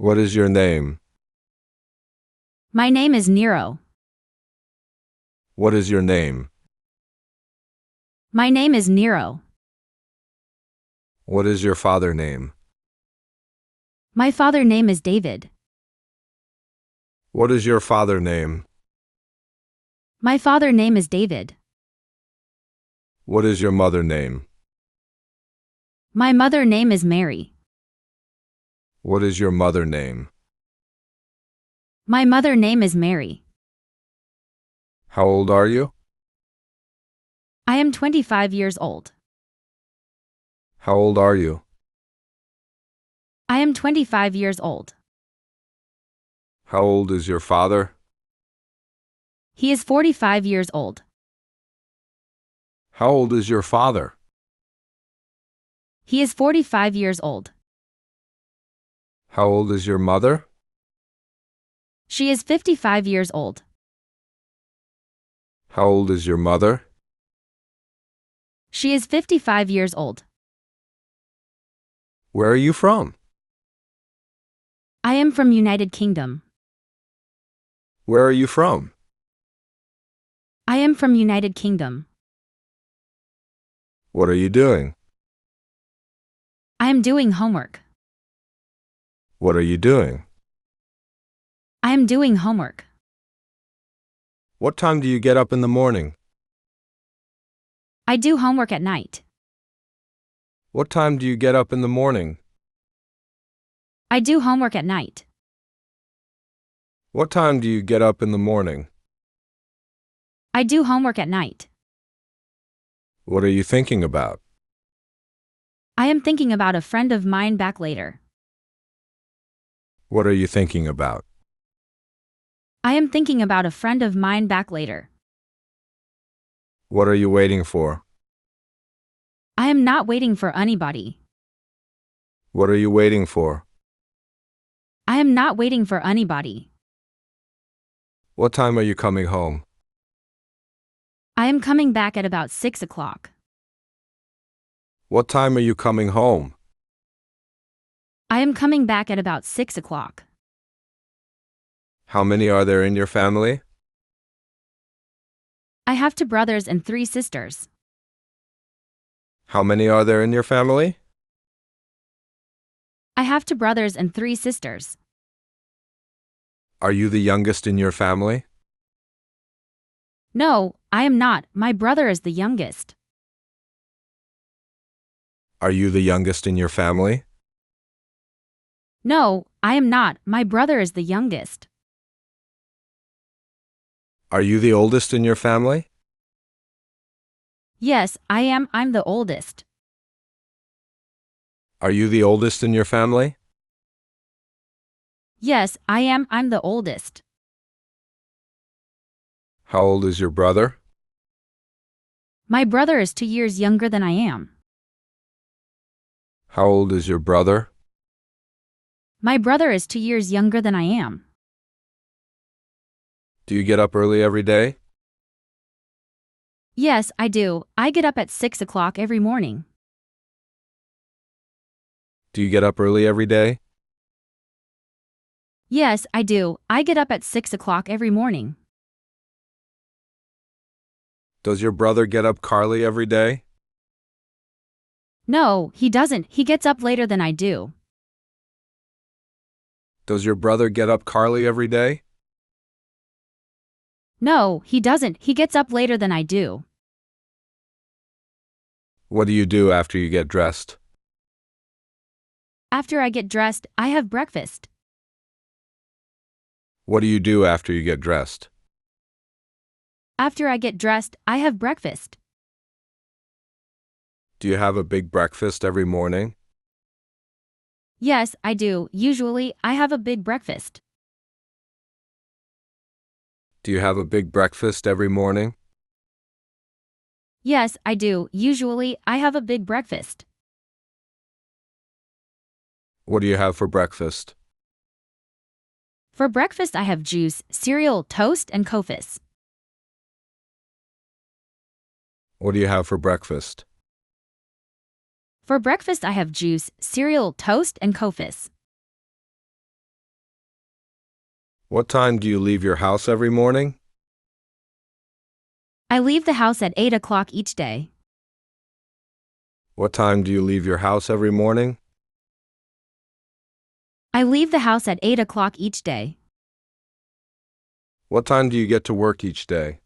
What is your name? My name is Nero. What is your name? My name is Nero. What is your father name? My father name is David. What is your father name? My father name is David. What is your mother name? My mother name is Mary. What is your mother name? My mother name is Mary. How old are you? I am 25 years old. How old are you? I am 25 years old. How old is your father? He is 45 years old. How old is your father? He is 45 years old. How old is your mother? She is 55 years old. How old is your mother? She is 55 years old. Where are you from? I am from United Kingdom. Where are you from? I am from United Kingdom. What are you doing? I am doing homework. What are you doing? I am doing homework. What time do you get up in the morning? I do homework at night. What time do you get up in the morning? I do homework at night. What time do you get up in the morning? I do homework at night. What are you thinking about? I am thinking about a friend of mine back later. What are you thinking about? I am thinking about a friend of mine back later. What are you waiting for? I am not waiting for anybody. What are you waiting for? I am not waiting for anybody. What time are you coming home? I am coming back at about 6 o'clock. What time are you coming home? I am coming back at about 6 o'clock. How many are there in your family? I have 2 brothers and 3 sisters. How many are there in your family? I have 2 brothers and 3 sisters. Are you the youngest in your family? No, I am not. My brother is the youngest. Are you the youngest in your family? No, I am not. My brother is the youngest. Are you the oldest in your family? Yes, I am. I'm the oldest. Are you the oldest in your family? Yes, I am. I'm the oldest. How old is your brother? My brother is 2 years younger than I am. How old is your brother? My brother is 2 years younger than I am. Do you get up early every day? Yes, I do. I get up at 6 o'clock every morning. Do you get up early every day? Yes, I do. I get up at 6 o'clock every morning. Does your brother get up Carly every day? No, he doesn't. He gets up later than I do. Does your brother get up Carly every day? No, he doesn't. He gets up later than I do. What do you do after you get dressed? After I get dressed, I have breakfast. What do you do after you get dressed? After I get dressed, I have breakfast. Do you have a big breakfast every morning? Yes, I do. Usually, I have a big breakfast. Do you have a big breakfast every morning? Yes, I do. Usually, I have a big breakfast. What do you have for breakfast? For breakfast, I have juice, cereal, toast, and Kofis. What do you have for breakfast? For breakfast, I have juice, cereal, toast, and Kofis. What time do you leave your house every morning? I leave the house at 8 o'clock each day. What time do you leave your house every morning? I leave the house at 8 o'clock each day. What time do you get to work each day?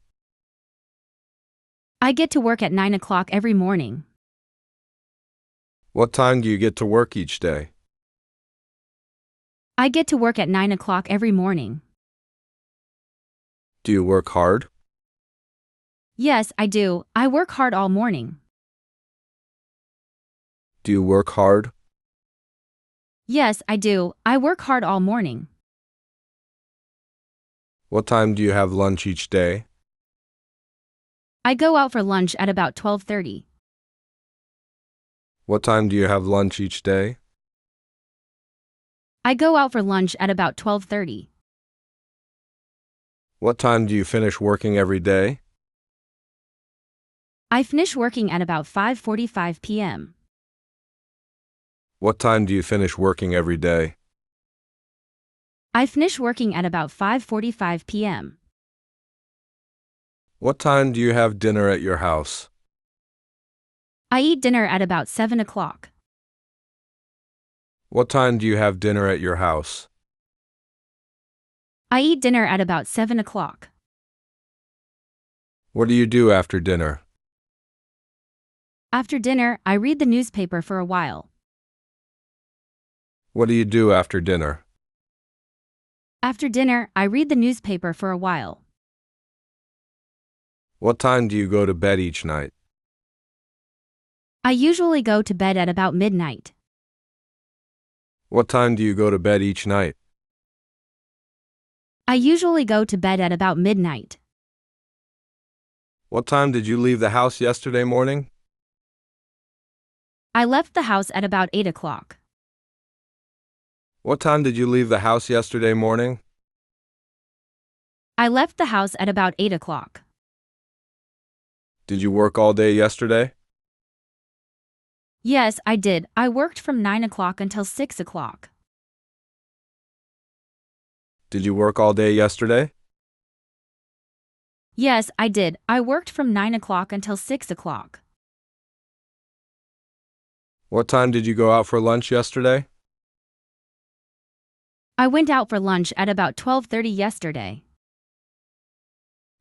I get to work at 9 o'clock every morning. What time do you get to work each day? I get to work at 9 o'clock every morning. Do you work hard? Yes, I do. I work hard all morning. Do you work hard? Yes, I do. I work hard all morning. What time do you have lunch each day? I go out for lunch at about 12:30. What time do you have lunch each day? I go out for lunch at about 12:30. What time do you finish working every day? I finish working at about 5:45 p.m. What time do you finish working every day? I finish working at about 5:45 p.m. What time do you have dinner at your house? I eat dinner at about 7 o'clock. What time do you have dinner at your house? I eat dinner at about 7 o'clock. What do you do after dinner? After dinner, I read the newspaper for a while. What do you do after dinner? After dinner, I read the newspaper for a while. What time do you go to bed each night? I usually go to bed at about midnight. What time do you go to bed each night? I usually go to bed at about midnight. What time did you leave the house yesterday morning? I left the house at about 8 o'clock. What time did you leave the house yesterday morning? I left the house at about 8 o'clock. Did you work all day yesterday? Yes, I did. I worked from 9 o'clock until 6 o'clock. Did you work all day yesterday? Yes, I did. I worked from 9 o'clock until 6 o'clock. What time did you go out for lunch yesterday? I went out for lunch at about 12:30 yesterday.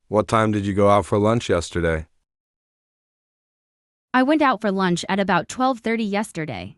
What time did you go out for lunch yesterday? I went out for lunch at about 12:30 yesterday.